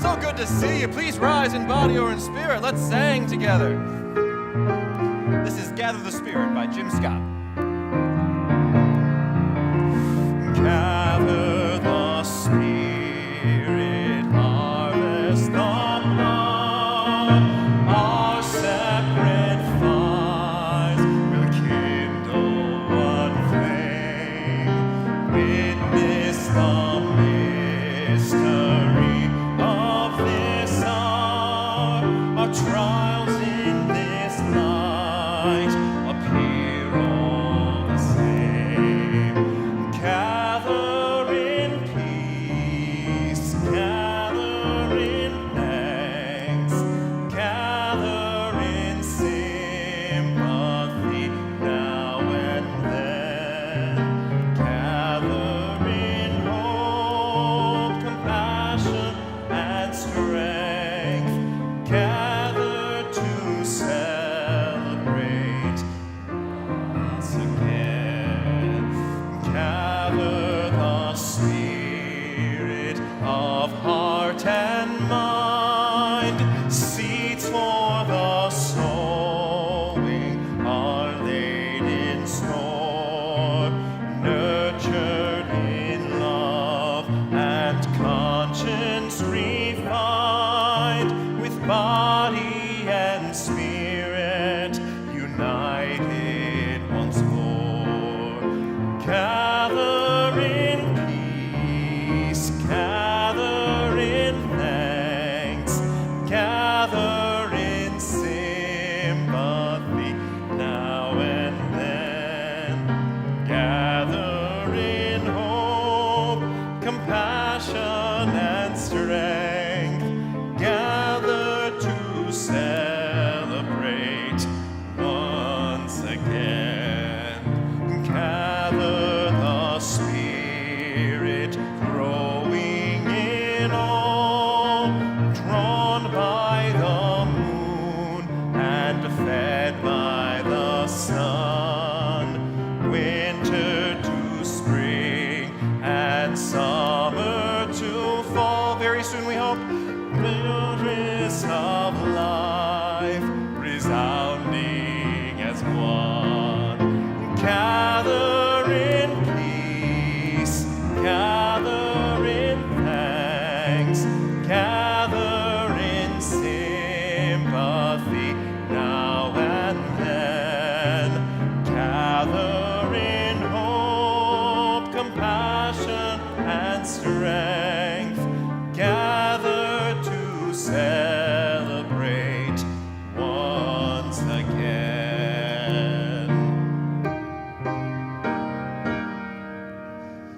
So good to see you. Please rise in body or in spirit. Let's sing together. This is Gather the Spirit by Jim Scott. Gather the Spirit, harvest the blood. Our separate fires will kindle one flame. Witness the mystery of this hour. Our trials in this light appear all the same. Gather in peace, gather in thanks, gather in sympathy now and then. Gather in hope, compassion, and strength. Gather to celebrate once again. Gather the spirit of heart and mind. Seeds for the sowing are laid in store, nurtured in love and conscience refined, with body and spirit united once more. Gather in peace, gather in thanks, gather in sympathy now and then. Gather in hope, compassion, and strength. Gather to celebrate once again. Gather the Spirit, growing in all, drawn by the moon and fed by the sun. Winter to spring and summer to fall. Very soon we hope. Rivers of life resounding as one. Gather in peace, gather in thanks, gather in sympathy now and then. Gather in hope, compassion, and strength. Gather to celebrate once again.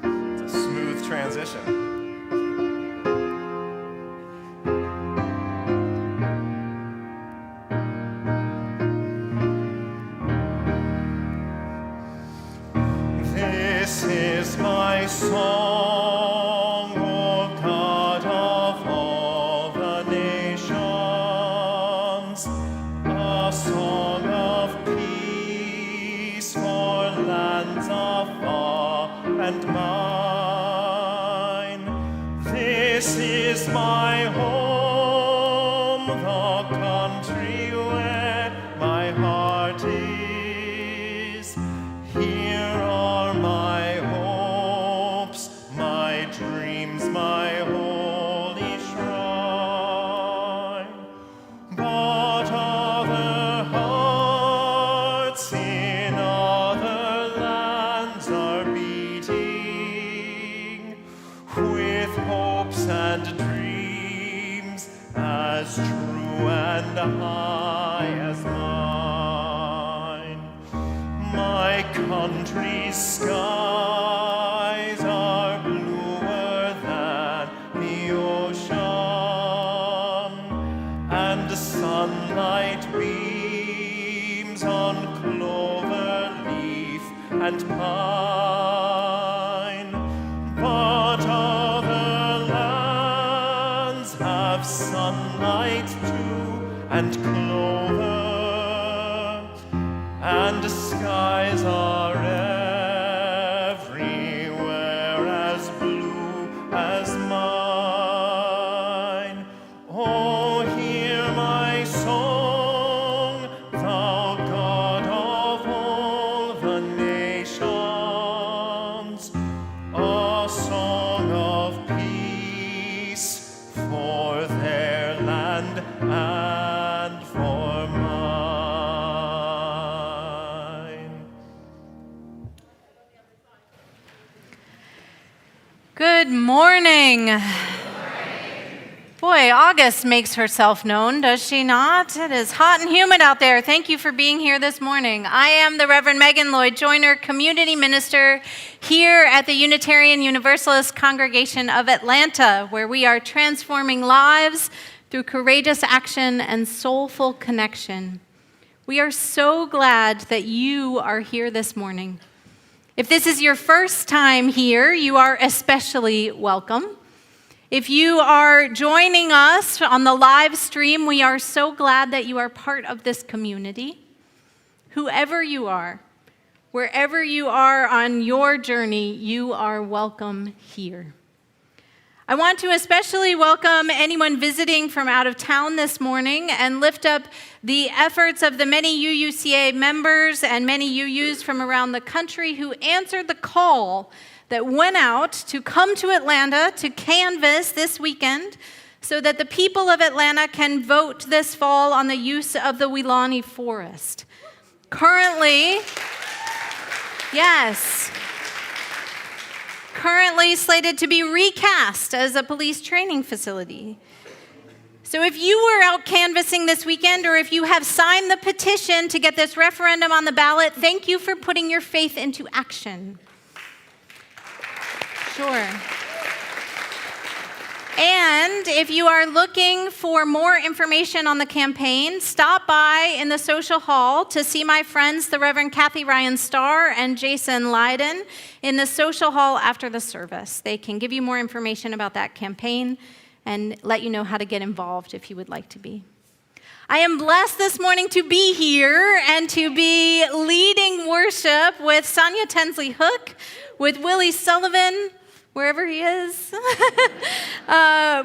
It's a smooth transition. This is my song, O God of all the nations, a song of peace for lands afar and mine. This is my home, the country where my heart is. Here are my hopes, my dreams, my holy shrine. But other hearts in other lands are beating, with hopes and dreams as true and high as mine. My country's skies are bluer than the ocean, and sunlight beams on clover leaf and pine. But other lands have sunlight too, and clover, and skies are everywhere as blue as mine. Good morning. Boy, August makes herself known, does she not? It is hot and humid out there. Thank you for being here this morning. I am the Reverend Megan Lloyd Joiner, community minister here at the Unitarian Universalist Congregation of Atlanta, where we are transforming lives through courageous action and soulful connection. We are so glad that you are here this morning. If this is your first time here, you are especially welcome. If you are joining us on the live stream, we are so glad that you are part of this community. Whoever you are, wherever you are on your journey, you are welcome here. I want to especially welcome anyone visiting from out of town this morning and lift up the efforts of the many UUCA members and many UUs from around the country who answered the call that went out to come to Atlanta to canvass this weekend so that the people of Atlanta can vote this fall on the use of the Weelaunee Forest. Currently slated to be recast as a police training facility. So if you were out canvassing this weekend, or if you have signed the petition to get this referendum on the ballot, thank you for putting your faith into action. Sure. And if you are looking for more information on the campaign, stop by in the social hall to see my friends, the Reverend Kathy Ryan Starr and Jason Leiden, in the social hall after the service. They can give you more information about that campaign and let you know how to get involved if you would like to be. I am blessed this morning to be here and to be leading worship with Sonia Tensley Hook, with Willie Sullivan, wherever he is,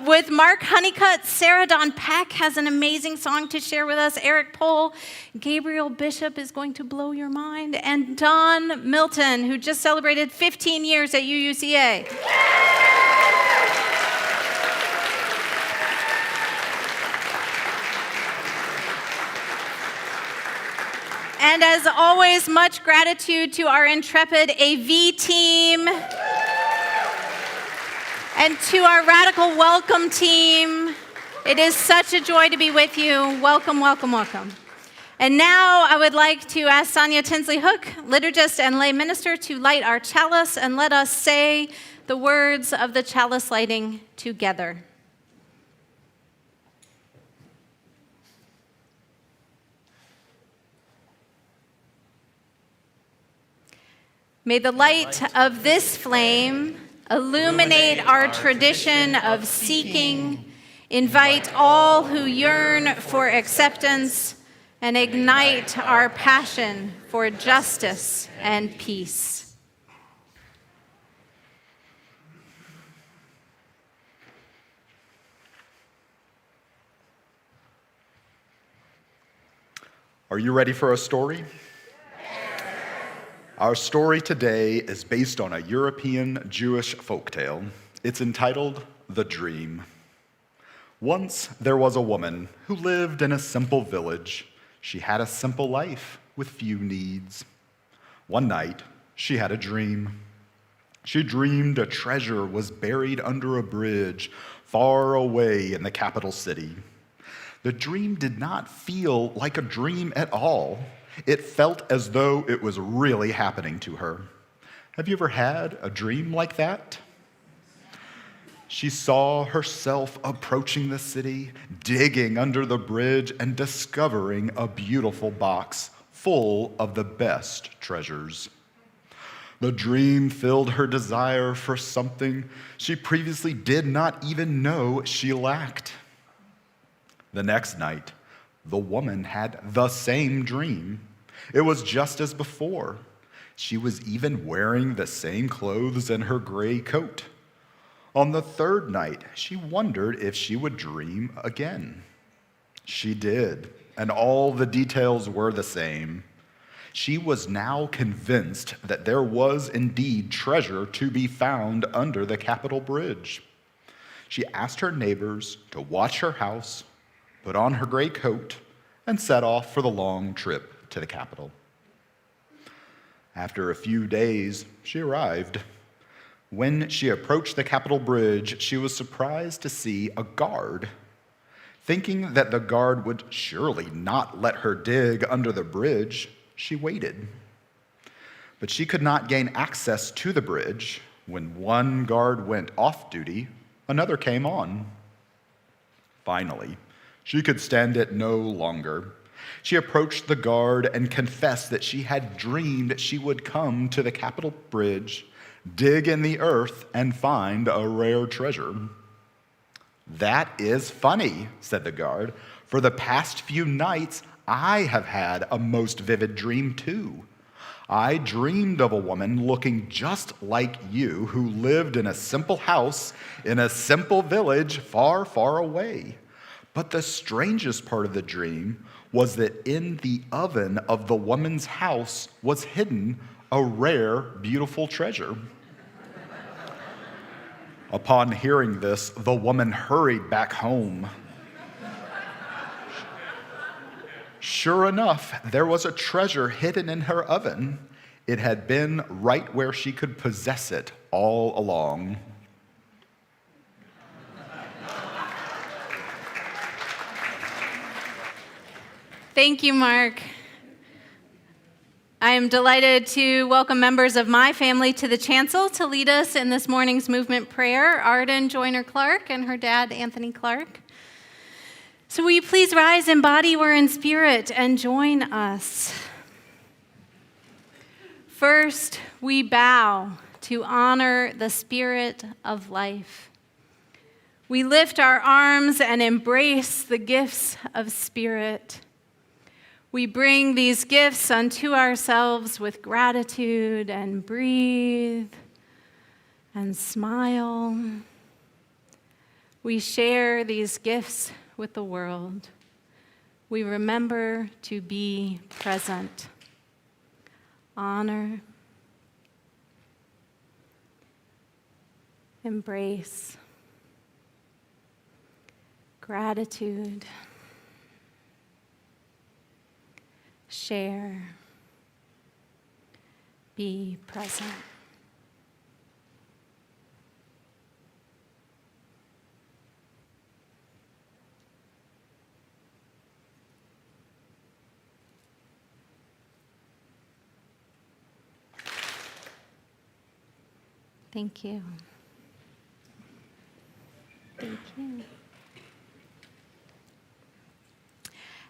with Mark Honeycutt. Sarah Dawn Peck has an amazing song to share with us. Eric Pohl, Gabriel Bishop is going to blow your mind, and Don Milton, who just celebrated 15 years at UUCA. And as always, much gratitude to our intrepid AV team and to our radical welcome team. It is such a joy to be with you. Welcome, welcome, welcome. And now I would like to ask Sonia Tinsley Hook, liturgist and lay minister, to light our chalice, and let us say the words of the chalice lighting together. May the light of this flame illuminate our tradition of seeking, invite all who yearn for acceptance, and ignite our passion for justice and peace. Are you ready for a story? Our story today is based on a European Jewish folktale. It's entitled The Dream. Once there was a woman who lived in a simple village. She had a simple life with few needs. One night, she had a dream. She dreamed a treasure was buried under a bridge far away in the capital city. The dream did not feel like a dream at all. It felt as though it was really happening to her. Have you ever had a dream like that? She saw herself approaching the city, digging under the bridge, and discovering a beautiful box full of the best treasures. The dream filled her desire for something she previously did not even know she lacked. The next night, the woman had the same dream. It was just as before. She was even wearing the same clothes and her gray coat. On the third night, she wondered if she would dream again. She did, and all the details were the same. She was now convinced that there was indeed treasure to be found under the Capitol Bridge. She asked her neighbors to watch her house, put on her gray coat, and set off for the long trip to the Capitol. After a few days, she arrived. When she approached the Capitol Bridge, she was surprised to see a guard. Thinking that the guard would surely not let her dig under the bridge, she waited. But she could not gain access to the bridge. When one guard went off duty, another came on. Finally, she could stand it no longer. She approached the guard and confessed that she had dreamed she would come to the Capitol Bridge, dig in the earth, and find a rare treasure. "That is funny," said the guard. "For the past few nights, I have had a most vivid dream too. I dreamed of a woman looking just like you who lived in a simple house in a simple village far, far away. But the strangest part of the dream was that in the oven of the woman's house was hidden a rare, beautiful treasure." Upon hearing this, the woman hurried back home. Sure enough, there was a treasure hidden in her oven. It had been right where she could possess it all along. Thank you, Mark. I am delighted to welcome members of my family to the chancel to lead us in this morning's movement prayer, Arden Joiner Clark and her dad, Anthony Clark. So will you please rise in body or in spirit and join us? First, we bow to honor the spirit of life. We lift our arms and embrace the gifts of spirit. We bring these gifts unto ourselves with gratitude and breathe and smile. We share these gifts with the world. We remember to be present. Honor, embrace, gratitude, share, be present. Thank you. Thank you.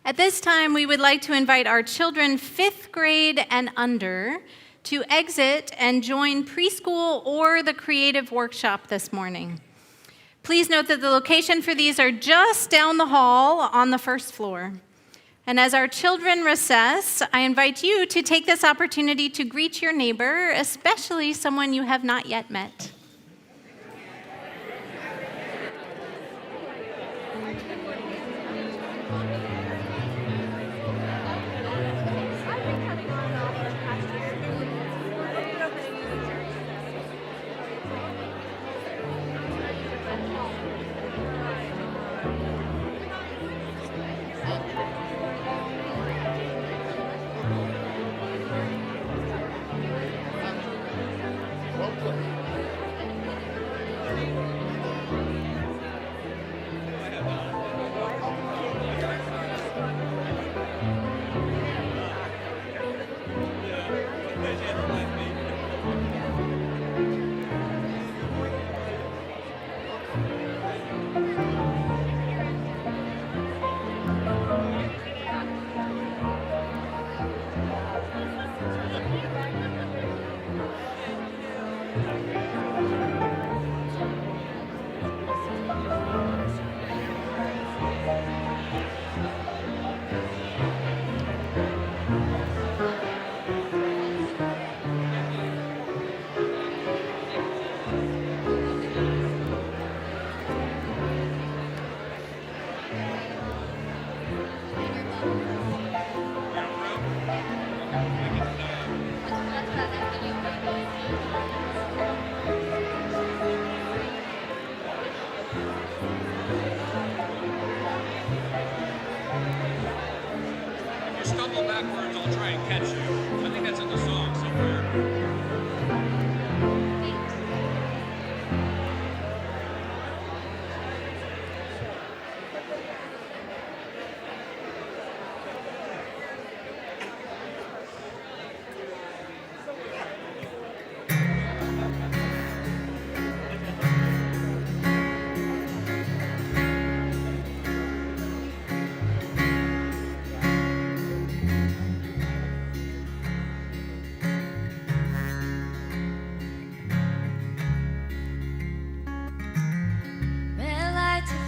At this time, we would like to invite our children 5th grade and under to exit and join preschool or the creative workshop this morning. Please note that the location for these are just down the hall on the first floor. And as our children recess, I invite you to take this opportunity to greet your neighbor, especially someone you have not yet met.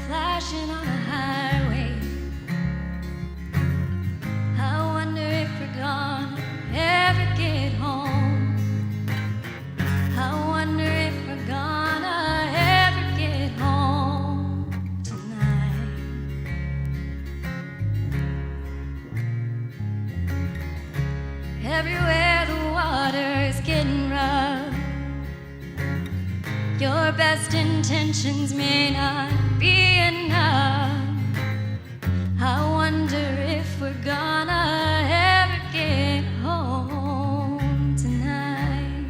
flashing on a highway. I wonder if we're gonna ever get home. I wonder if we're gonna ever get home tonight. Everywhere the water is getting rough, your best intentions may not be enough. I wonder if we're gonna ever get home tonight.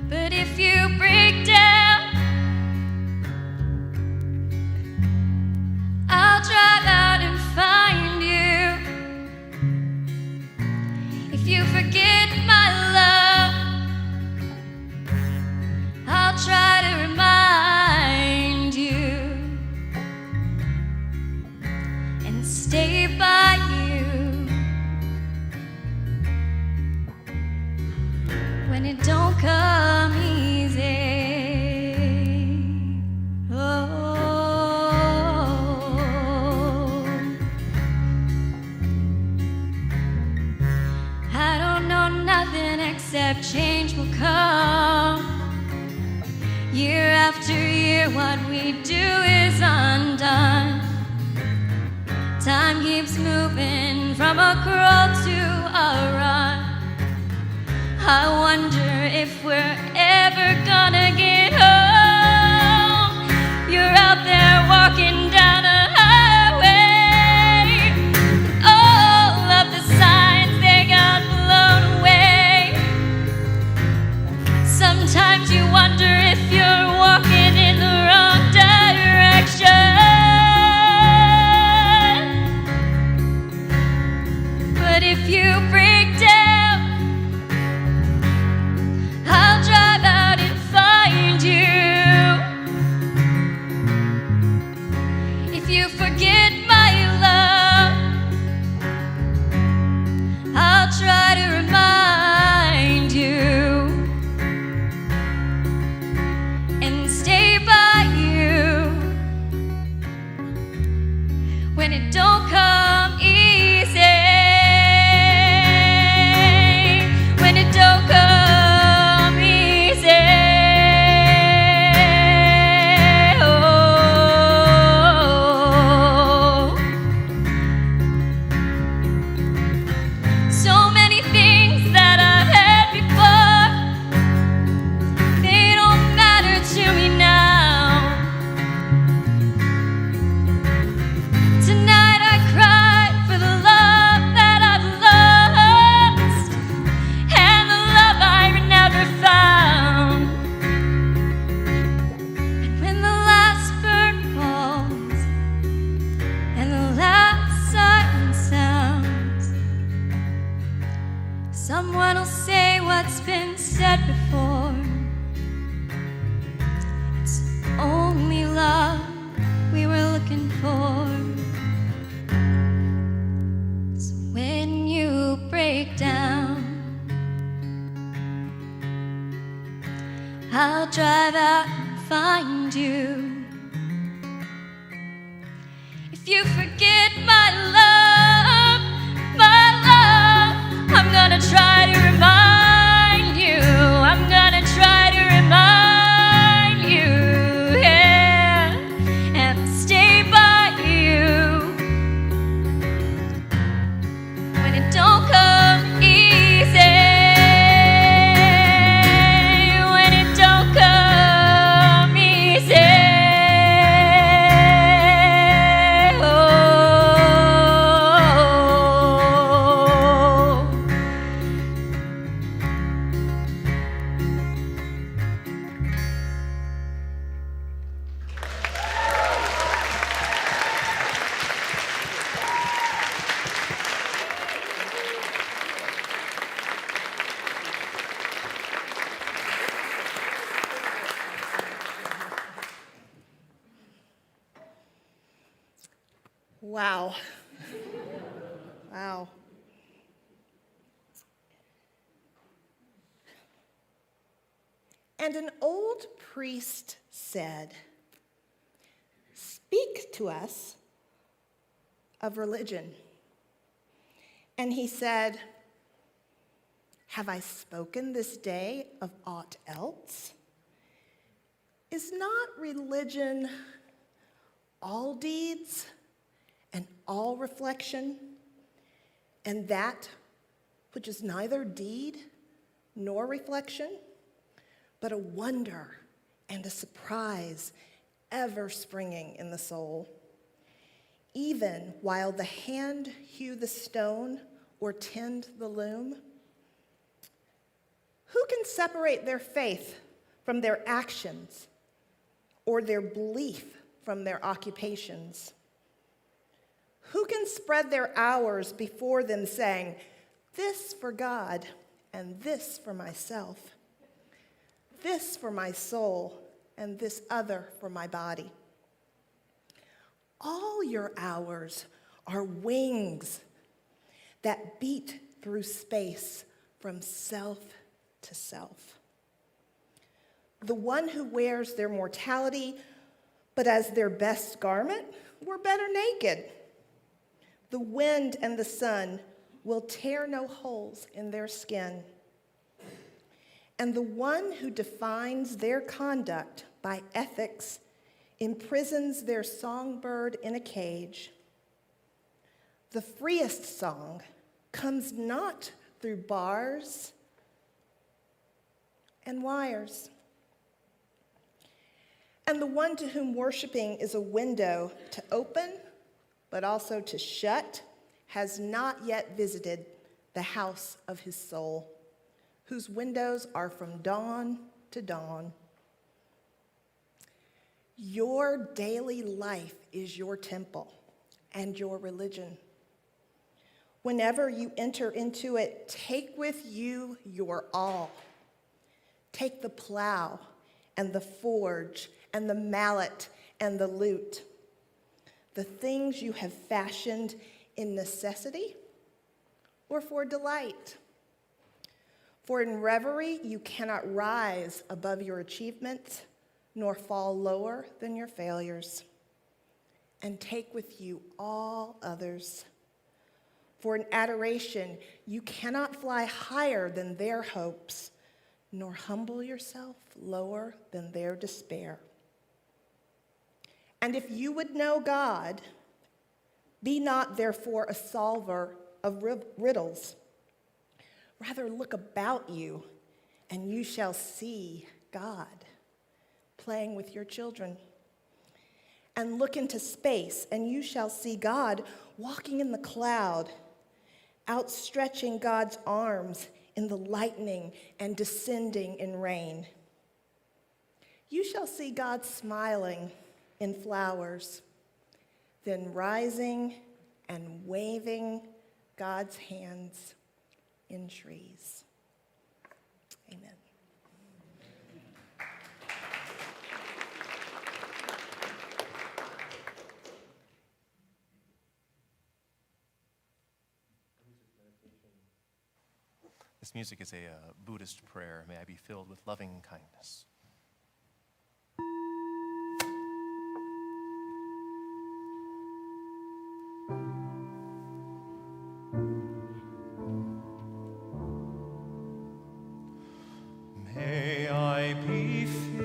But if you break down, I'll drive out and find you. If you forget my love, I'll try to remind you and stay by you when it don't come easy. Oh, I don't know nothing except change will come. Year after year, what we do is undone. Time keeps moving from a crawl to a run. I wonder if we're ever gonna get home. You're out there walking down a highway. All of the signs, they got blown away. Sometimes you wonder if you're walking in the wrong direction. But if you break down, I'll drive out and find you. If you forget my love, I'll try to remind you and stay by you when it don't come easy. When it don't come easy. Oh. So many things that I've had before, they don't matter to me now. Tonight I cried for the love that I've lost and the love I never found. And when the last bird falls and the last siren sounds, someone will say what's been said before. It's only love we were looking for. So when you break down, I'll drive out and find you. If you forget my love, I'm gonna try to remind you. I'm gonna try to remind you, yeah, and stay by you when it don't come easy. When it don't come easy. Wow. Wow. And an old priest said, speak to us of religion. And he said, "Have I spoken this day of aught else? Is not religion all deeds and all reflection, and that which is neither deed nor reflection, but a wonder and a surprise ever springing in the soul? Even while the hand hew the stone or tend the loom, who can separate their faith from their actions or their belief from their occupations? Who can spread their hours before them, saying, 'This for God and this for myself, this for my soul and this other for my body?' All your hours are wings that beat through space from self to self. The one who wears their mortality, but as their best garment, were better naked. The wind and the sun will tear no holes in their skin. And the one who defines their conduct by ethics imprisons their songbird in a cage. The freest song comes not through bars and wires. And the one to whom worshiping is a window to open, but also to shut, has not yet visited the house of his soul, whose windows are from dawn to dawn. Your daily life is your temple and your religion. Whenever you enter into it, take with you your all. Take the plow and the forge and the mallet and the lute, the things you have fashioned in necessity or for delight. For in reverie you cannot rise above your achievements, nor fall lower than your failures. And take with you all others. For in adoration you cannot fly higher than their hopes, nor humble yourself lower than their despair. And if you would know God, be not therefore a solver of riddles. Rather look about you, and you shall see God playing with your children. And look into space, and you shall see God walking in the cloud, outstretching God's arms in the lightning and descending in rain. You shall see God smiling in flowers, then rising and waving God's hands in trees. Amen. This music is a Buddhist prayer. May I be filled with loving kindness. May I be filled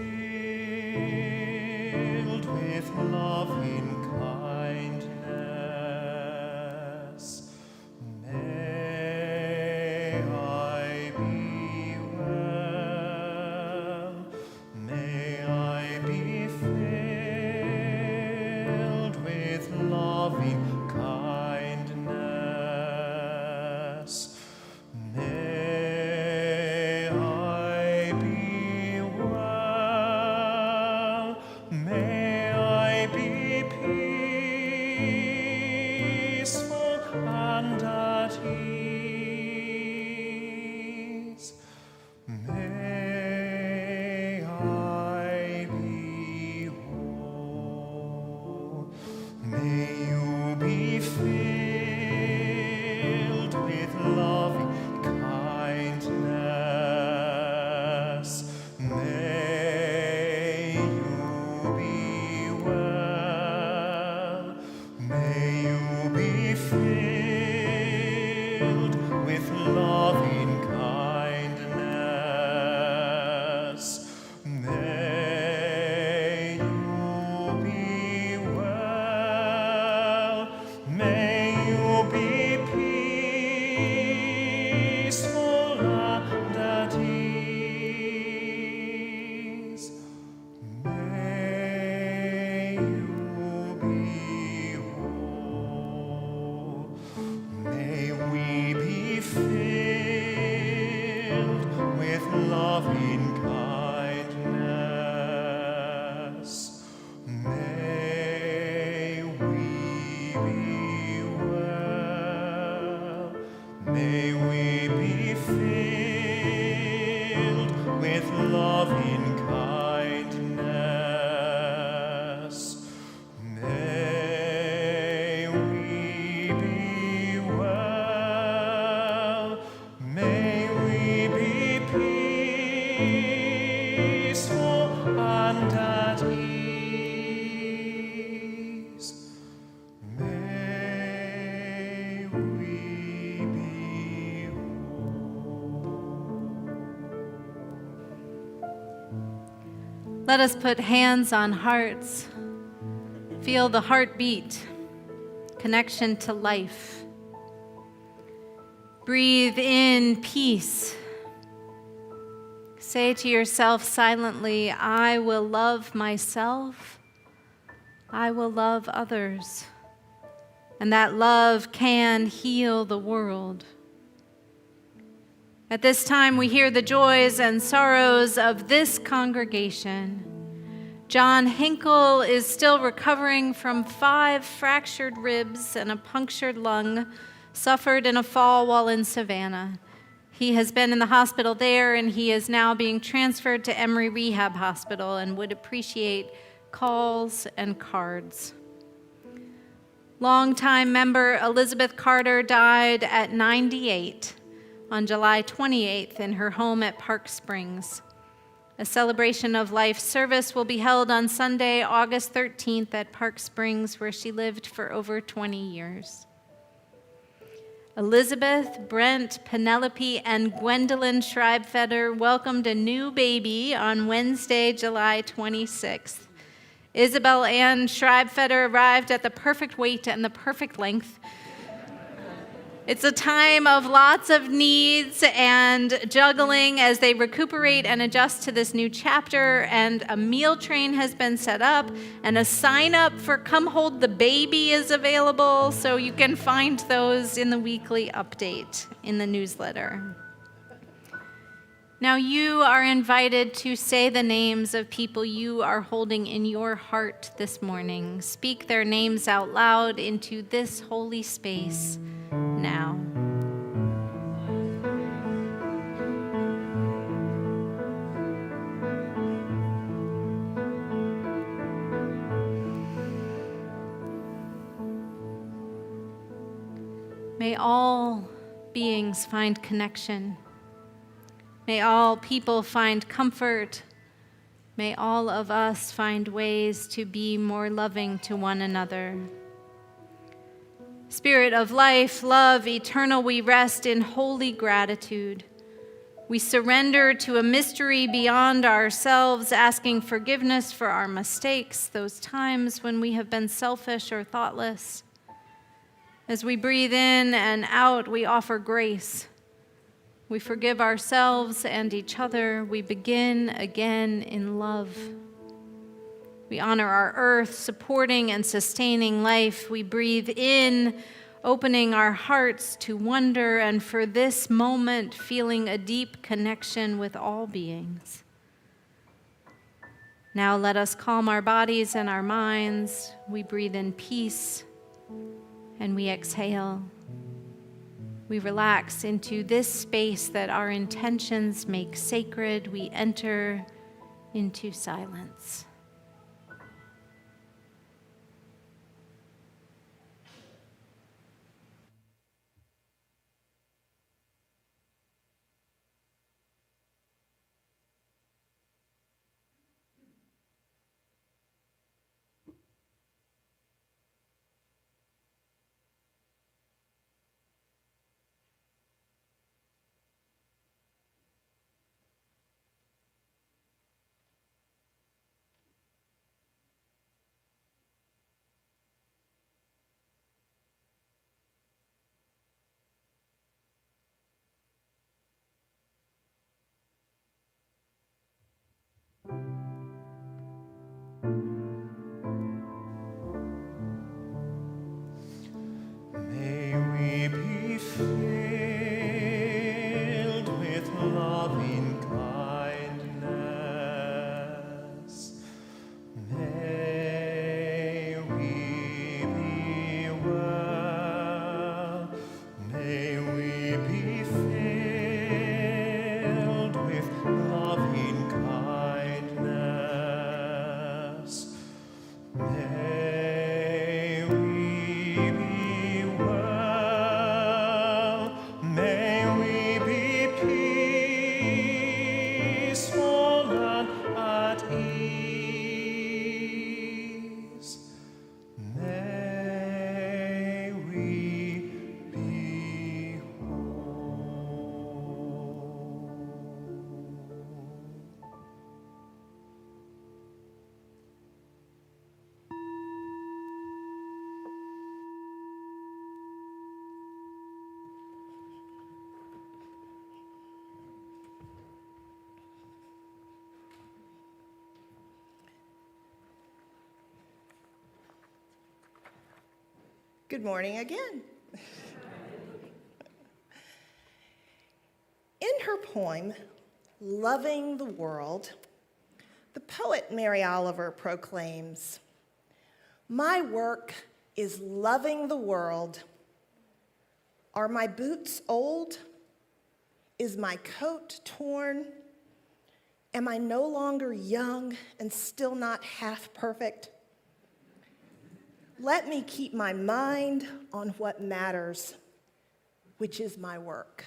with loving kindness. May I be well. May I be filled with loving kindness. May I be well. May I be peace. peace. May we be Let us put hands on hearts. Feel the heartbeat, connection to life. Breathe in peace. Say to yourself silently, I will love myself. I will love others. And that love can heal the world. At this time, we hear the joys and sorrows of this congregation. John Hinkle is still recovering from 5 fractured ribs and a punctured lung suffered in a fall while in Savannah. He has been in the hospital there, and he is now being transferred to Emory Rehab Hospital and would appreciate calls and cards. Longtime member Elizabeth Carter died at 98 on July 28th in her home at Park Springs. A celebration of life service will be held on Sunday, August 13th at Park Springs, where she lived for over 20 years. Elizabeth, Brent, Penelope, and Gwendolyn Schreibfeder welcomed a new baby on Wednesday, July 26th. Isabel Ann Schreibfeder arrived at the perfect weight and the perfect length. It's a time of lots of needs and juggling as they recuperate and adjust to this new chapter, and a meal train has been set up, and a sign up for Come Hold the Baby is available, so you can find those in the weekly update in the newsletter. Now you are invited to say the names of people you are holding in your heart this morning. Speak their names out loud into this holy space now. May all beings find connection. May all people find comfort. May all of us find ways to be more loving to one another. Spirit of life, love, eternal, we rest in holy gratitude. We surrender to a mystery beyond ourselves, asking forgiveness for our mistakes, those times when we have been selfish or thoughtless. As we breathe in and out, we offer grace. We forgive ourselves and each other. We begin again in love. We honor our earth, supporting and sustaining life. We breathe in, opening our hearts to wonder, and for this moment, feeling a deep connection with all beings. Now let us calm our bodies and our minds. We breathe in peace, and we exhale. We relax into this space that our intentions make sacred. We enter into silence. Good morning again. In her poem, Loving the World, the poet Mary Oliver proclaims, "My work is loving the world. Are my boots old? Is my coat torn? Am I no longer young and still not half perfect? Let me keep my mind on what matters, which is my work."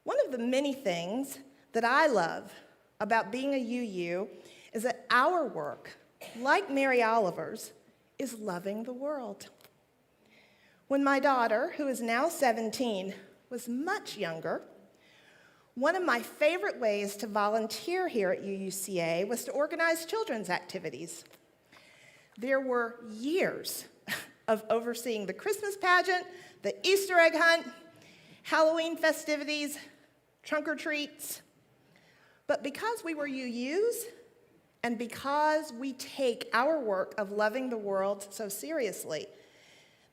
One of the many things that I love about being a UU is that our work, like Mary Oliver's, is loving the world. When my daughter, who is now 17, was much younger, one of my favorite ways to volunteer here at UUCA was to organize children's activities. There were years of overseeing the Christmas pageant, the Easter egg hunt, Halloween festivities, trunk or treats. But because we were UUs, and because we take our work of loving the world so seriously,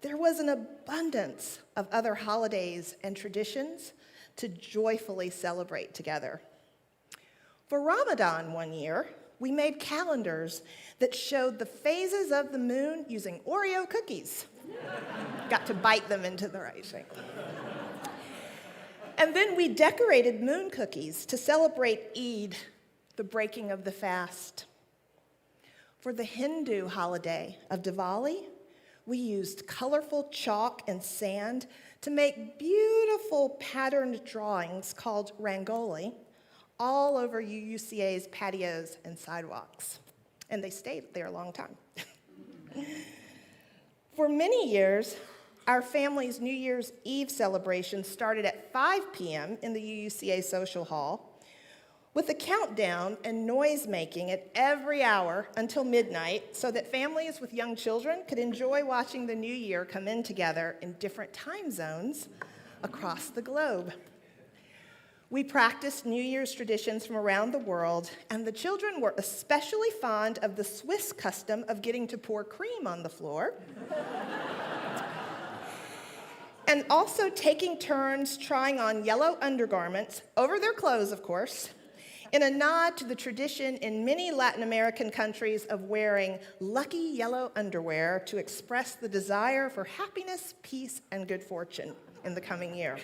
there was an abundance of other holidays and traditions to joyfully celebrate together. For Ramadan one year, we made calendars that showed the phases of the moon using Oreo cookies. Got to bite them into the right shape. And then we decorated moon cookies to celebrate Eid, the breaking of the fast. For the Hindu holiday of Diwali, we used colorful chalk and sand to make beautiful patterned drawings called rangoli all over UUCA's patios and sidewalks. And they stayed there a long time. For many years, our family's New Year's Eve celebration started at 5 p.m. in the UUCA social hall, with a countdown and noise making at every hour until midnight so that families with young children could enjoy watching the new year come in together in different time zones across the globe. We practiced New Year's traditions from around the world, and the children were especially fond of the Swiss custom of getting to pour cream on the floor. And also taking turns trying on yellow undergarments, over their clothes, of course, in a nod to the tradition in many Latin American countries of wearing lucky yellow underwear to express the desire for happiness, peace, and good fortune in the coming year.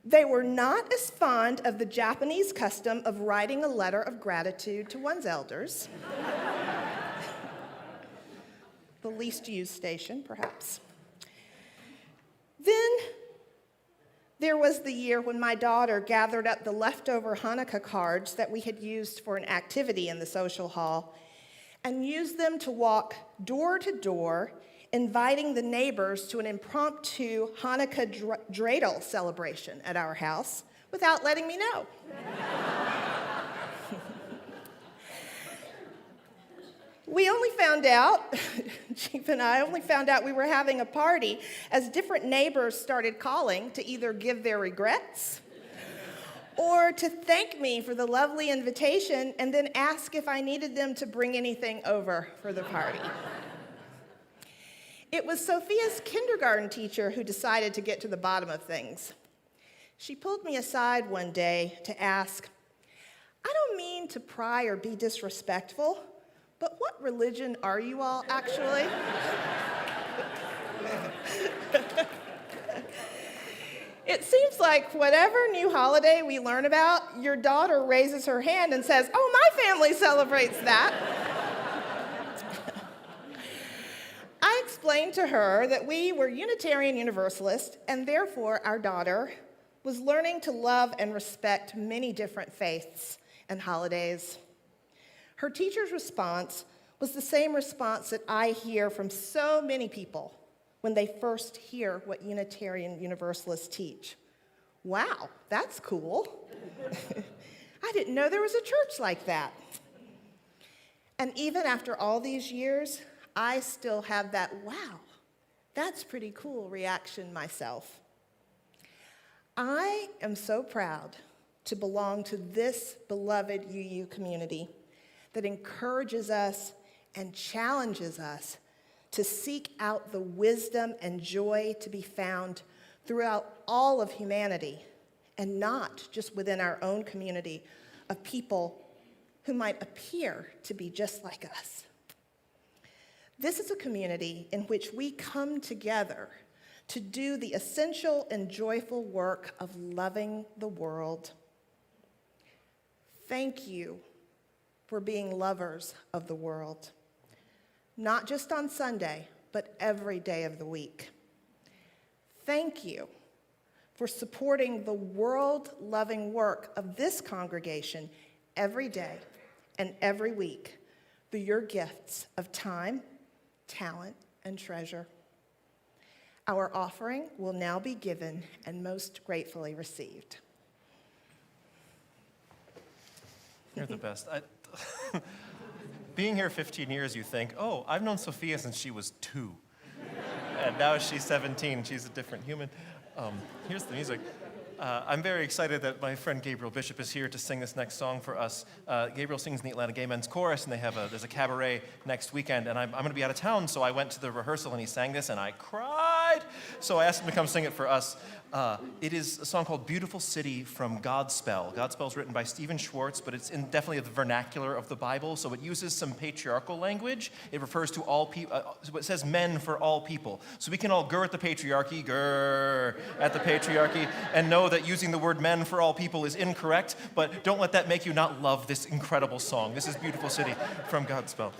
They were not as fond of the Japanese custom of writing a letter of gratitude to one's elders. The least used station, perhaps. Then there was the year when my daughter gathered up the leftover Hanukkah cards that we had used for an activity in the social hall and used them to walk door to door, inviting the neighbors to an impromptu Hanukkah dreidel celebration at our house without letting me know. We only found out, Chief and I only found out we were having a party as different neighbors started calling to either give their regrets or to thank me for the lovely invitation and then ask if I needed them to bring anything over for the party. It was Sophia's kindergarten teacher who decided to get to the bottom of things. She pulled me aside one day to ask, "I don't mean to pry or be disrespectful, but what religion are you all actually?" It seems like whatever new holiday we learn about, your daughter raises her hand and says, "Oh, my family celebrates that." I explained to her that we were Unitarian Universalists, and therefore our daughter was learning to love and respect many different faiths and holidays. Her teacher's response was the same response that I hear from so many people when they first hear what Unitarian Universalists teach. "Wow, that's cool. I didn't know there was a church like that." And even after all these years, I still have that "wow, that's pretty cool" reaction myself. I am so proud to belong to this beloved UU community that encourages us and challenges us to seek out the wisdom and joy to be found throughout all of humanity, and not just within our own community of people who might appear to be just like us. This is a community in which we come together to do the essential and joyful work of loving the world. Thank you for being lovers of the world, not just on Sunday, but every day of the week. Thank you for supporting the world-loving work of this congregation every day and every week through your gifts of time, talent, and treasure. Our offering will now be given and most gratefully received. You're the best. Being here 15 years, you think, oh, I've known Sophia since she was 2. And now she's 17. She's a different human. Here's the music. I'm very excited that my friend Gabriel Bishop is here to sing this next song for us. Gabriel sings in the Atlanta Gay Men's Chorus, and there's a cabaret next weekend, and I'm going to be out of town, so I went to the rehearsal, and he sang this, and I cried. So I asked him to come sing it for us. It is a song called Beautiful City from Godspell. Godspell is written by Stephen Schwartz, but it's definitely the vernacular of the Bible, so it uses some patriarchal language. It refers to all people, so it says men for all people. So we can all grr at the patriarchy, and know that using the word men for all people is incorrect, but don't let that make you not love this incredible song. This is Beautiful City from Godspell.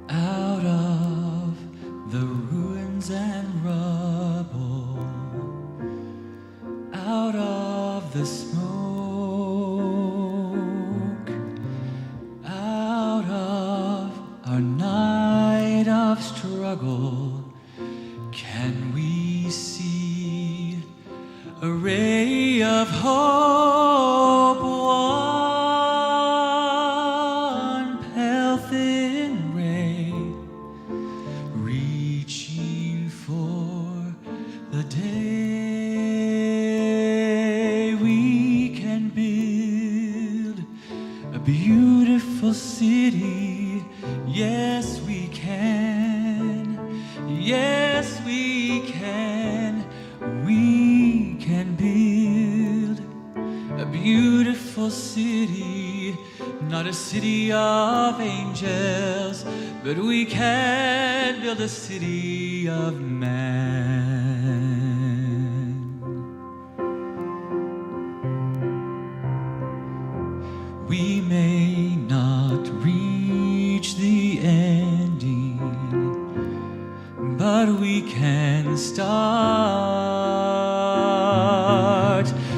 Out of the ruins and rubble, out of the smoke, out of our night of struggle, can we see a ray of hope? One pale thin ray reaching for the day we can build a beautiful city. Yes, we can. Yes, we can. We can build a beautiful city, not a city of angels, but we can build a city of man. We may not reach the ending, but we can start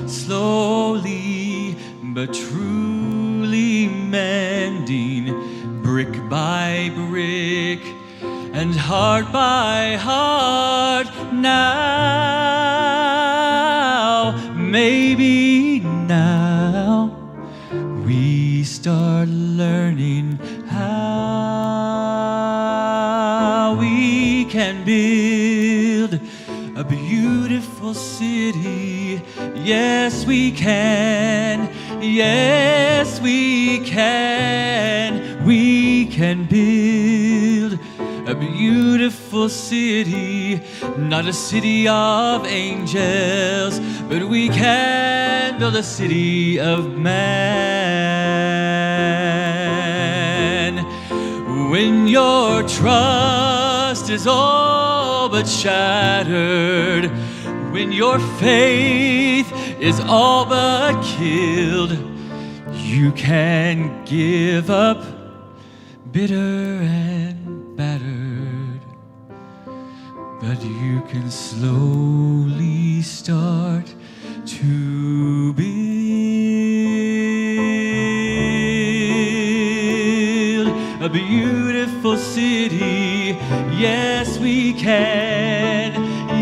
slowly but truly mending, brick by brick and heart by heart. Now, maybe now, we start learning how we can build a beautiful city. Yes, we can. Yes, we can. We can build a beautiful city, not a city of angels, but we can build a city of man. When your trust is all but shattered, when your faith is all but killed, you can give up bitter and battered, but you can slowly start to build a beautiful city. Yes, we can.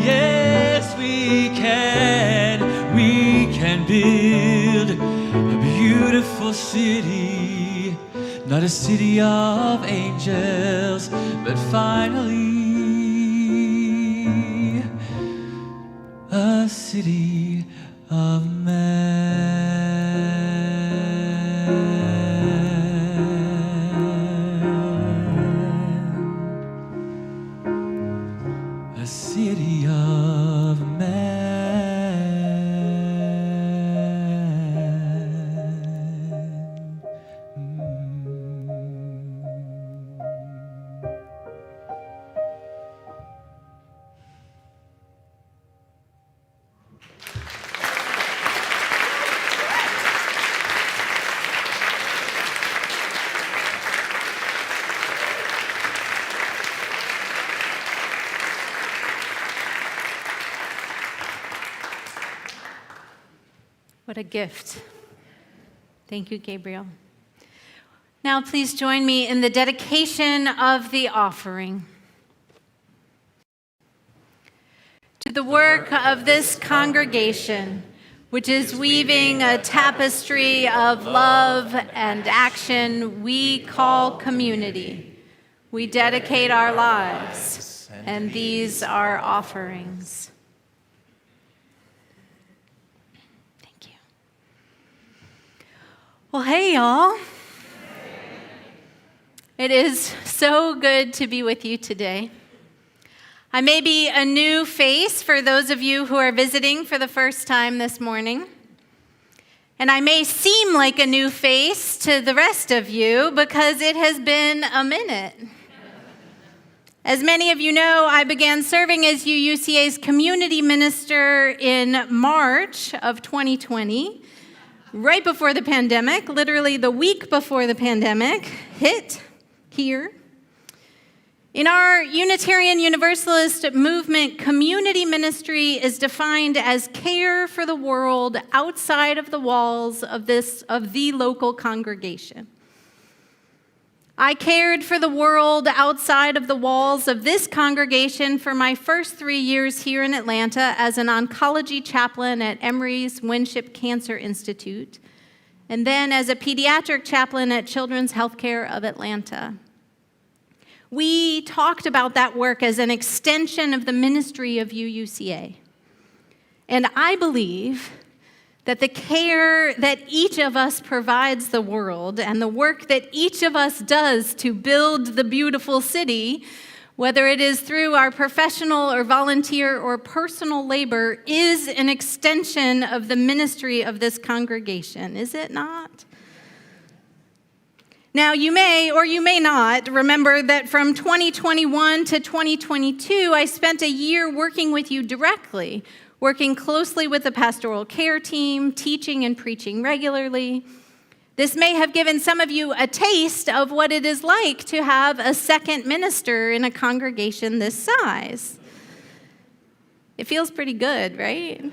Yes, we can. We can build a beautiful city. not a city of angels, but finally a city of man. A city of man. What a gift. Thank you, Gabriel. Now, please join me in the dedication of the offering. To the work of this congregation, which is weaving a tapestry of love and action we call community, we dedicate our lives, and these are offerings. Well, hey, y'all. It is so good to be with you today. I may be a new face for those of you who are visiting for the first time this morning. And I may seem like a new face to the rest of you because it has been a minute. As many of you know, I began serving as UUCA's community minister in March of 2020. Right before the pandemic, literally the week before the pandemic hit here. In our Unitarian Universalist movement, community ministry is defined as care for the world outside of the walls of the local congregation. I cared for the world outside of the walls of this congregation for my first 3 years here in Atlanta as an oncology chaplain at Emory's Winship Cancer Institute, and then as a pediatric chaplain at Children's Healthcare of Atlanta. We talked about that work as an extension of the ministry of UUCA. And I believe that the care that each of us provides the world and the work that each of us does to build the beautiful city, whether it is through our professional or volunteer or personal labor, is an extension of the ministry of this congregation, is it not? Now, you may or you may not remember that from 2021 to 2022, I spent a year working with you directly, working closely with the pastoral care team, teaching and preaching regularly. This may have given some of you a taste of what it is like to have a second minister in a congregation this size. It feels pretty good, right?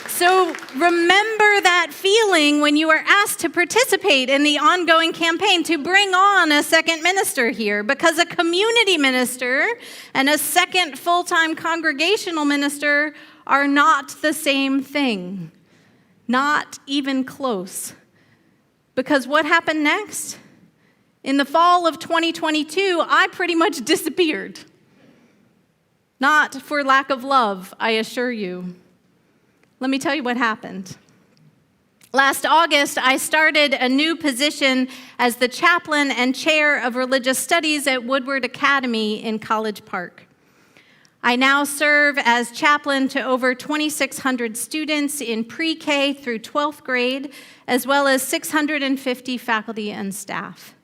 So remember that feeling when you were asked to participate in the ongoing campaign to bring on a second minister here, because a community minister and a second full-time congregational minister are not the same thing. Not even close. Because what happened next? In the fall of 2022, I pretty much disappeared. Not for lack of love, I assure you. Let me tell you what happened. Last August, I started a new position as the chaplain and chair of religious studies at Woodward Academy in College Park. I now serve as chaplain to over 2,600 students in pre-K through 12th grade, as well as 650 faculty and staff.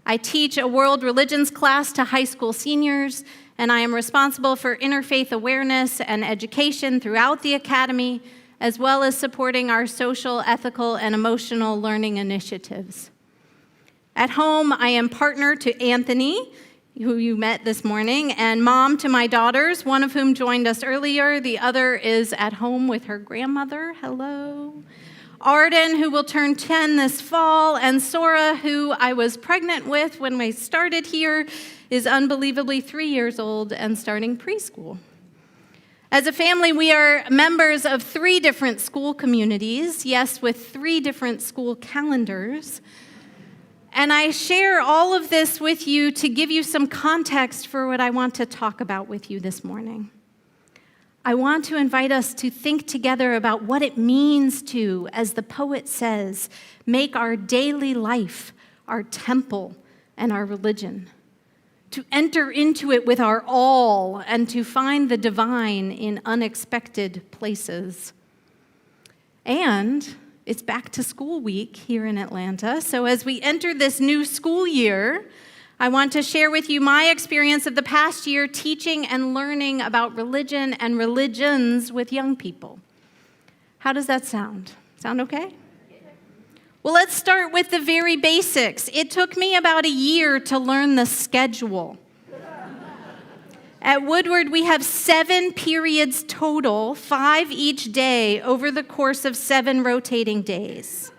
I teach a world religions class to high school seniors, and I am responsible for interfaith awareness and education throughout the academy, as well as supporting our social, ethical, and emotional learning initiatives. At home, I am partner to Anthony, who you met this morning, and mom to my daughters, one of whom joined us earlier. The other is at home with her grandmother. Hello. Arden, who will turn 10 this fall, and Sora, who I was pregnant with when we started here, is unbelievably 3 years old and starting preschool. As a family, we are members of 3 different school communities, yes, with 3 different school calendars. And I share all of this with you to give you some context for what I want to talk about with you this morning. I want to invite us to think together about what it means to, as the poet says, make our daily life our temple and our religion, to enter into it with our all and to find the divine in unexpected places. And it's back to school week here in Atlanta. So as we enter this new school year, I want to share with you my experience of the past year teaching and learning about religion and religions with young people. How does that sound? Sound okay? Well, let's start with the very basics. It took me about a year to learn the schedule. At Woodward, we have 7 periods total, 5 each day over the course of 7 rotating days.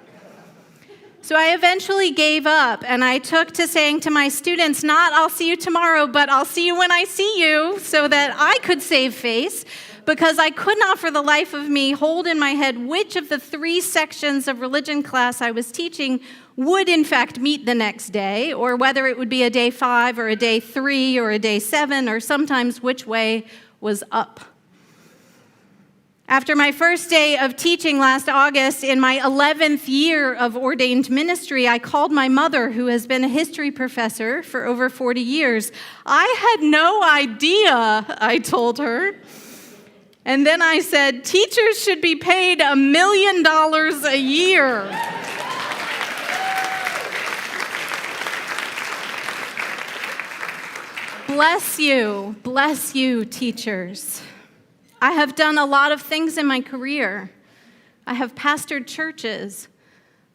So I eventually gave up, and I took to saying to my students, not I'll see you tomorrow, but I'll see you when I see you, so that I could save face, because I could not for the life of me hold in my head which of the 3 sections of religion class I was teaching would in fact meet the next day, or whether it would be a day 5 or a day 3 or a day 7, or sometimes which way was up. After my first day of teaching last August in my 11th year of ordained ministry, I called my mother, who has been a history professor for over 40 years. I had no idea, I told her. And then I said, teachers should be paid $1 million a year. Bless you, teachers. I have done a lot of things in my career. I have pastored churches.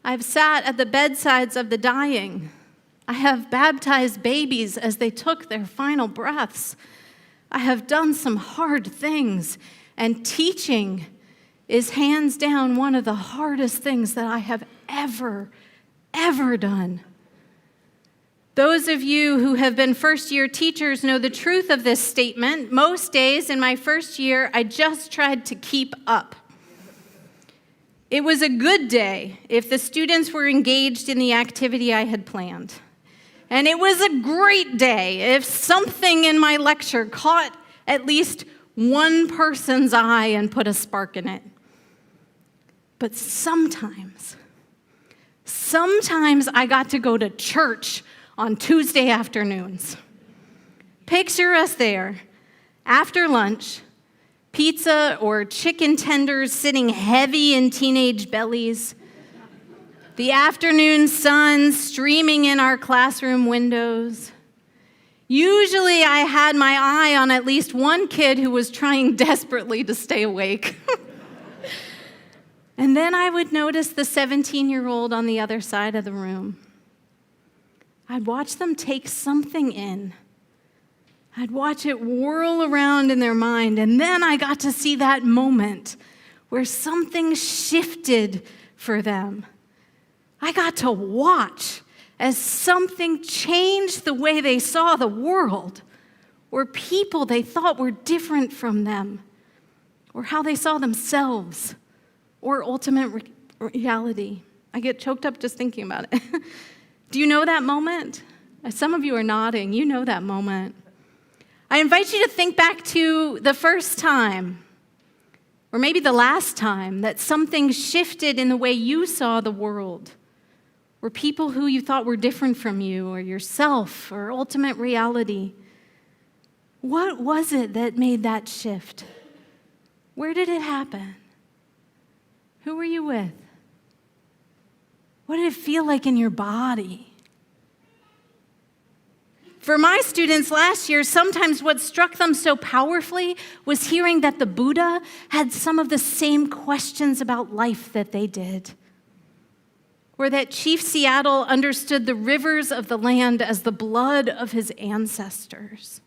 I've sat at the bedsides of the dying. I have baptized babies as they took their final breaths. I have done some hard things, and teaching is hands down one of the hardest things that I have ever done. Those of you who have been first-year teachers know the truth of this statement. Most days in my first year, I just tried to keep up. It was a good day if the students were engaged in the activity I had planned. And it was a great day if something in my lecture caught at least one person's eye and put a spark in it. But sometimes I got to go to church on Tuesday afternoons. Picture us there, after lunch, pizza or chicken tenders sitting heavy in teenage bellies, the afternoon sun streaming in our classroom windows. Usually I had my eye on at least one kid who was trying desperately to stay awake. And then I would notice the 17-year-old on the other side of the room. I'd watch them take something in. I'd watch it whirl around in their mind, and then I got to see that moment where something shifted for them. I got to watch as something changed the way they saw the world, or people they thought were different from them, or how they saw themselves, or ultimate reality. I get choked up just thinking about it. Do you know that moment? Some of you are nodding. You know that moment. I invite you to think back to the first time, or maybe the last time, that something shifted in the way you saw the world, or people who you thought were different from you, or yourself, or ultimate reality. What was it that made that shift? Where did it happen? Who were you with? What did it feel like in your body? For my students last year, sometimes what struck them so powerfully was hearing that the Buddha had some of the same questions about life that they did. Or that Chief Seattle understood the rivers of the land as the blood of his ancestors.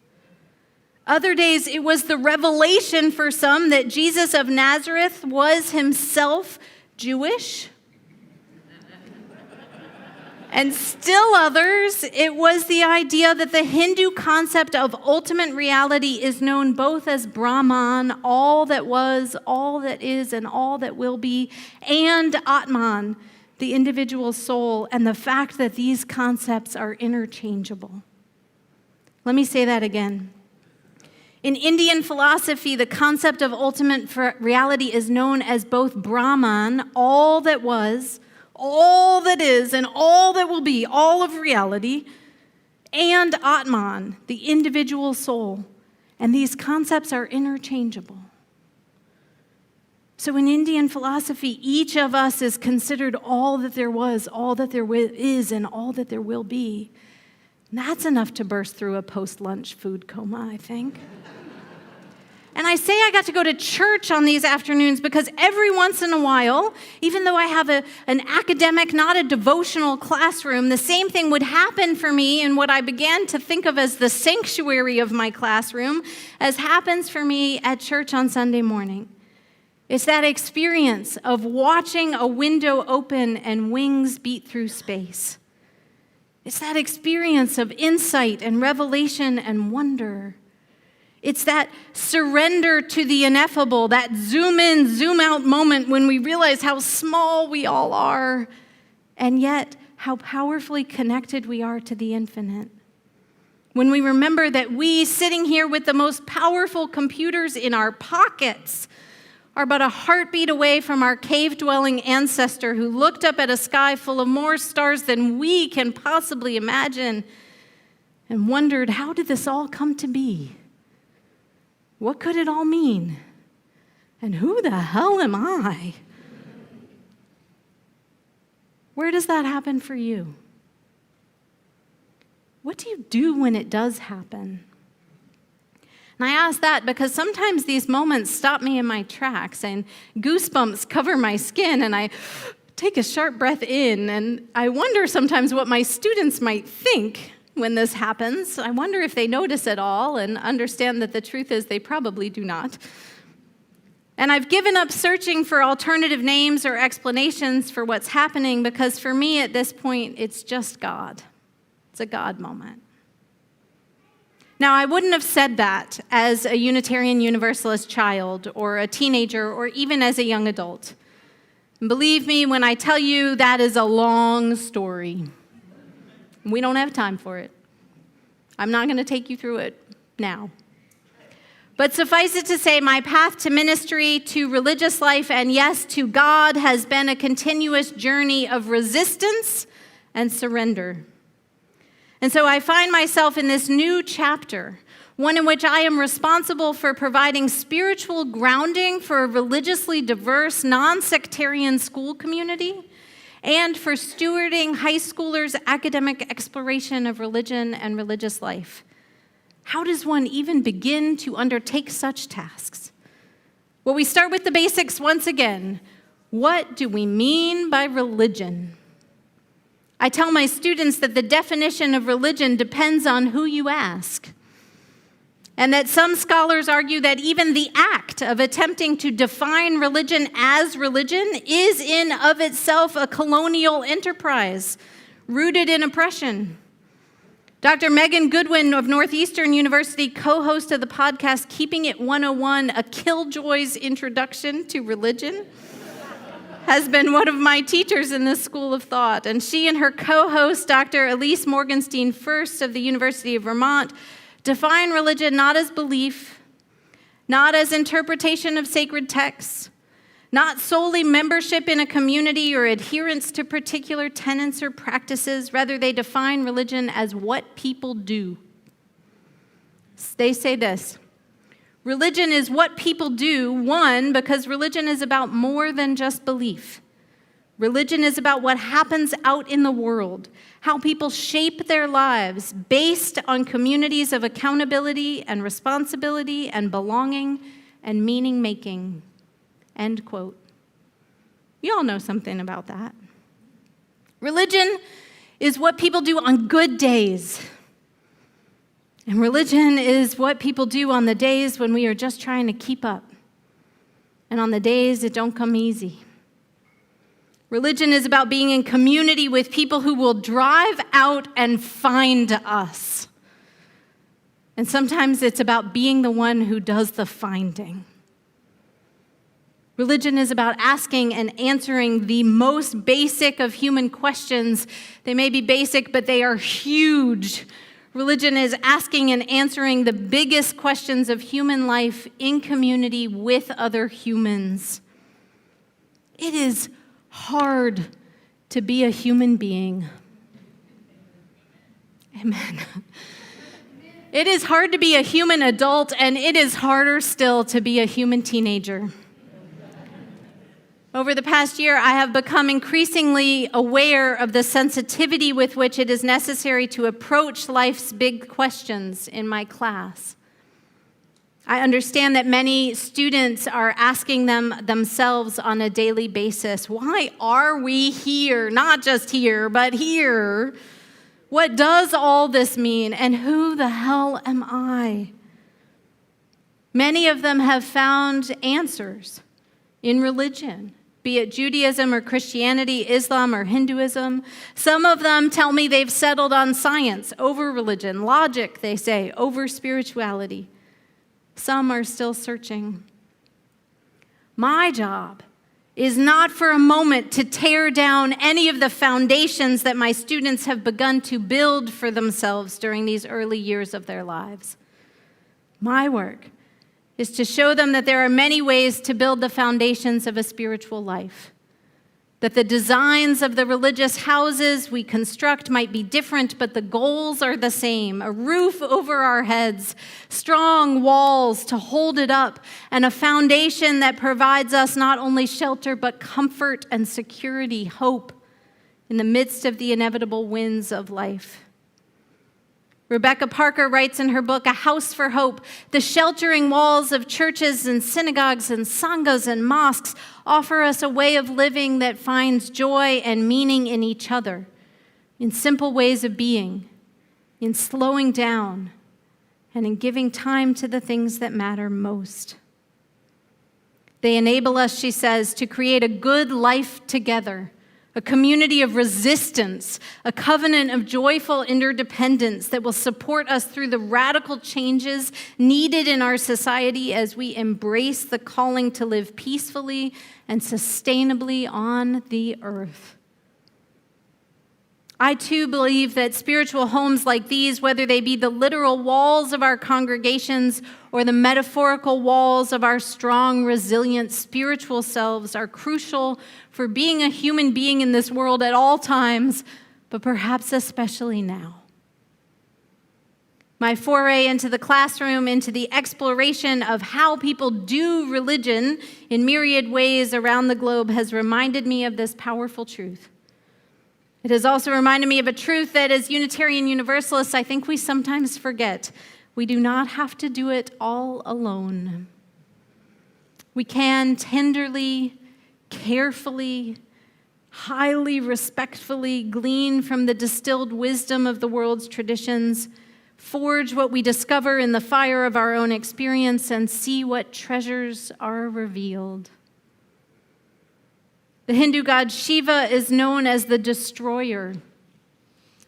Other days, it was the revelation for some that Jesus of Nazareth was himself Jewish. And still others, it was the idea that the Hindu concept of ultimate reality is known both as Brahman, all that was, all that is, and all that will be, and Atman, the individual soul, and the fact that these concepts are interchangeable. Let me say that again. In Indian philosophy, the concept of ultimate reality is known as both Brahman, all that was, all that is, and all that will be, all of reality, and Atman, the individual soul. And these concepts are interchangeable. So in Indian philosophy, each of us is considered all that there was, all that there is, and all that there will be. And that's enough to burst through a post-lunch food coma, I think. And I say I got to go to church on these afternoons because every once in a while, even though I have an academic, not a devotional classroom, the same thing would happen for me in what I began to think of as the sanctuary of my classroom, as happens for me at church on Sunday morning. It's that experience of watching a window open and wings beat through space. It's that experience of insight and revelation and wonder. It's that surrender to the ineffable, that zoom in, zoom out moment when we realize how small we all are, and yet how powerfully connected we are to the infinite. When we remember that we, sitting here with the most powerful computers in our pockets, are but a heartbeat away from our cave-dwelling ancestor who looked up at a sky full of more stars than we can possibly imagine and wondered, how did this all come to be? What could it all mean? And who the hell am I? Where does that happen for you? What do you do when it does happen? And I ask that because sometimes these moments stop me in my tracks and goosebumps cover my skin and I take a sharp breath in and I wonder sometimes what my students might think when this happens. I wonder if they notice at all and understand that the truth is they probably do not. And I've given up searching for alternative names or explanations for what's happening because for me at this point, it's just God. It's a God moment. Now, I wouldn't have said that as a Unitarian Universalist child or a teenager or even as a young adult. And believe me when I tell you that is a long story. We don't have time for it. I'm not going to take you through it now. But suffice it to say, my path to ministry, to religious life, and yes, to God has been a continuous journey of resistance and surrender. And so I find myself in this new chapter, one in which I am responsible for providing spiritual grounding for a religiously diverse, non-sectarian school community, and for stewarding high schoolers' academic exploration of religion and religious life. How does one even begin to undertake such tasks? Well, we start with the basics once again. What do we mean by religion? I tell my students that the definition of religion depends on who you ask, and that some scholars argue that even the act of attempting to define religion as religion is in of itself a colonial enterprise rooted in oppression. Dr. Megan Goodwin of Northeastern University, co-host of the podcast Keeping It 101, A Killjoy's Introduction to Religion, has been one of my teachers in this school of thought. And she and her co-host, Dr. Elise Morgenstein First of the University of Vermont, define religion not as belief, not as interpretation of sacred texts, not solely membership in a community or adherence to particular tenets or practices. Rather, they define religion as what people do. They say this: religion is what people do, one, because religion is about more than just belief. Religion is about what happens out in the world, how people shape their lives based on communities of accountability and responsibility and belonging and meaning-making. End quote. You all know something about that. Religion is what people do on good days. And religion is what people do on the days when we are just trying to keep up. And on the days it don't come easy. Religion is about being in community with people who will drive out and find us. And sometimes it's about being the one who does the finding. Religion is about asking and answering the most basic of human questions. They may be basic, but they are huge. Religion is asking and answering the biggest questions of human life in community with other humans. It is hard to be a human being. Amen. It is hard to be a human adult, and it is harder still to be a human teenager. Over the past year, I have become increasingly aware of the sensitivity with which it is necessary to approach life's big questions in my class. I understand that many students are asking themselves on a daily basis, why are we here? Not just here, but here. What does all this mean, and who the hell am I? Many of them have found answers in religion, be it Judaism or Christianity, Islam or Hinduism. Some of them tell me they've settled on science over religion, logic, they say, over spirituality. Some are still searching. My job is not for a moment to tear down any of the foundations that my students have begun to build for themselves during these early years of their lives. My work is to show them that there are many ways to build the foundations of a spiritual life, that the designs of the religious houses we construct might be different, but the goals are the same: a roof over our heads, strong walls to hold it up, and a foundation that provides us not only shelter, but comfort and security, hope in the midst of the inevitable winds of life. Rebecca Parker writes in her book, A House for Hope, the sheltering walls of churches and synagogues and sanghas and mosques offer us a way of living that finds joy and meaning in each other, in simple ways of being, in slowing down, and in giving time to the things that matter most. They enable us, she says, to create a good life together, a community of resistance, a covenant of joyful interdependence that will support us through the radical changes needed in our society as we embrace the calling to live peacefully and sustainably on the earth. I too believe that spiritual homes like these, whether they be the literal walls of our congregations or the metaphorical walls of our strong, resilient spiritual selves, are crucial for being a human being in this world at all times, but perhaps especially now. My foray into the classroom, into the exploration of how people do religion in myriad ways around the globe, has reminded me of this powerful truth. It has also reminded me of a truth that as Unitarian Universalists, I think we sometimes forget. We do not have to do it all alone. We can tenderly, carefully, highly respectfully glean from the distilled wisdom of the world's traditions, forge what we discover in the fire of our own experience, and see what treasures are revealed. The Hindu god Shiva is known as the destroyer,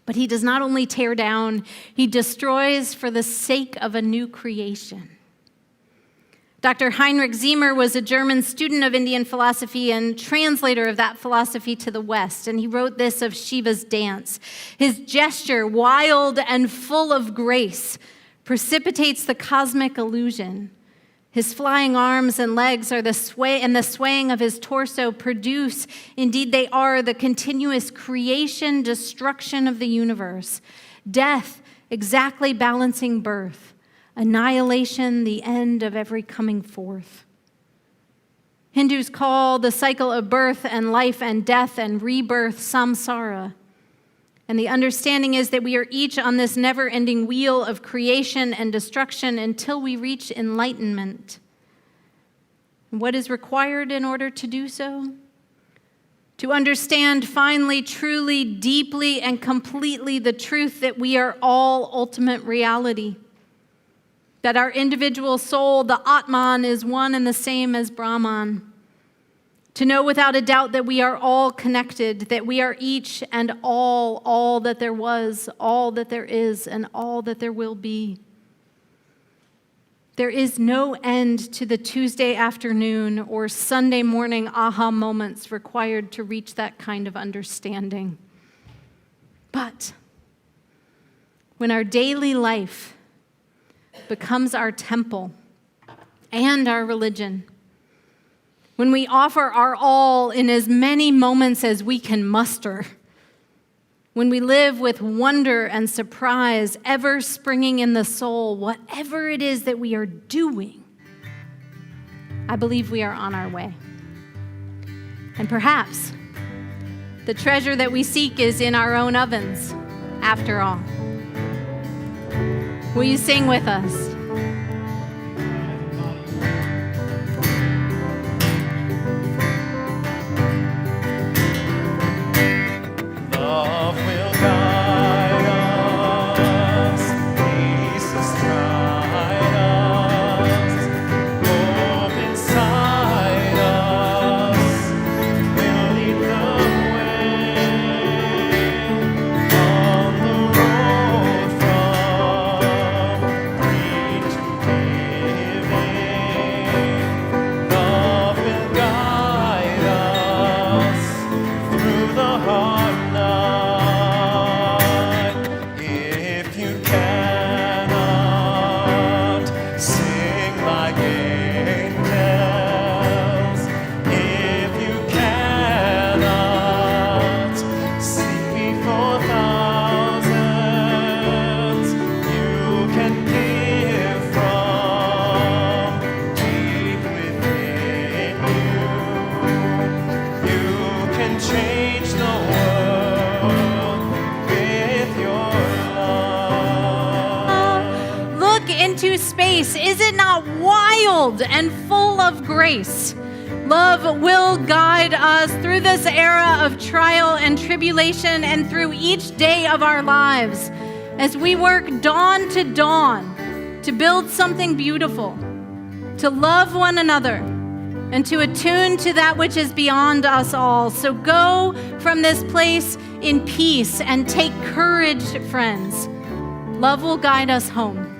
but he does not only tear down, he destroys for the sake of a new creation. Dr. Heinrich Ziemer was a German student of Indian philosophy and translator of that philosophy to the West, and he wrote this of Shiva's dance. His gesture, wild and full of grace, precipitates the cosmic illusion. His flying arms and legs are the swaying of his torso produce, indeed they are, the continuous creation, destruction of the universe. Death, exactly balancing birth. Annihilation, the end of every coming forth. Hindus call the cycle of birth and life and death and rebirth samsara. And the understanding is that we are each on this never-ending wheel of creation and destruction until we reach enlightenment. And what is required in order to do so? To understand finally, truly, deeply, and completely the truth that we are all ultimate reality. That our individual soul, the Atman, is one and the same as Brahman. To know without a doubt that we are all connected, that we are each and all that there was, all that there is, and all that there will be. There is no end to the Tuesday afternoon or Sunday morning aha moments required to reach that kind of understanding. But when our daily life becomes our temple and our religion, when we offer our all in as many moments as we can muster, when we live with wonder and surprise ever springing in the soul, whatever it is that we are doing, I believe we are on our way. And perhaps the treasure that we seek is in our own ovens, after all. Will you sing with us? Love will guide us, peace is tried us, hope inside us will lead the way on the road from greed to giving. Love will guide us through the hard night. If you cannot sing like angels, if you cannot see for thousands, you can give from deep within you. You can change the world with your love. Look into space. Is it not wild and full of grace? Love will guide us through this era of trial and tribulation and through each day of our lives as we work dawn to dawn to build something beautiful, to love one another, and to attune to that which is beyond us all. So go from this place in peace and take courage, friends. Love will guide us home.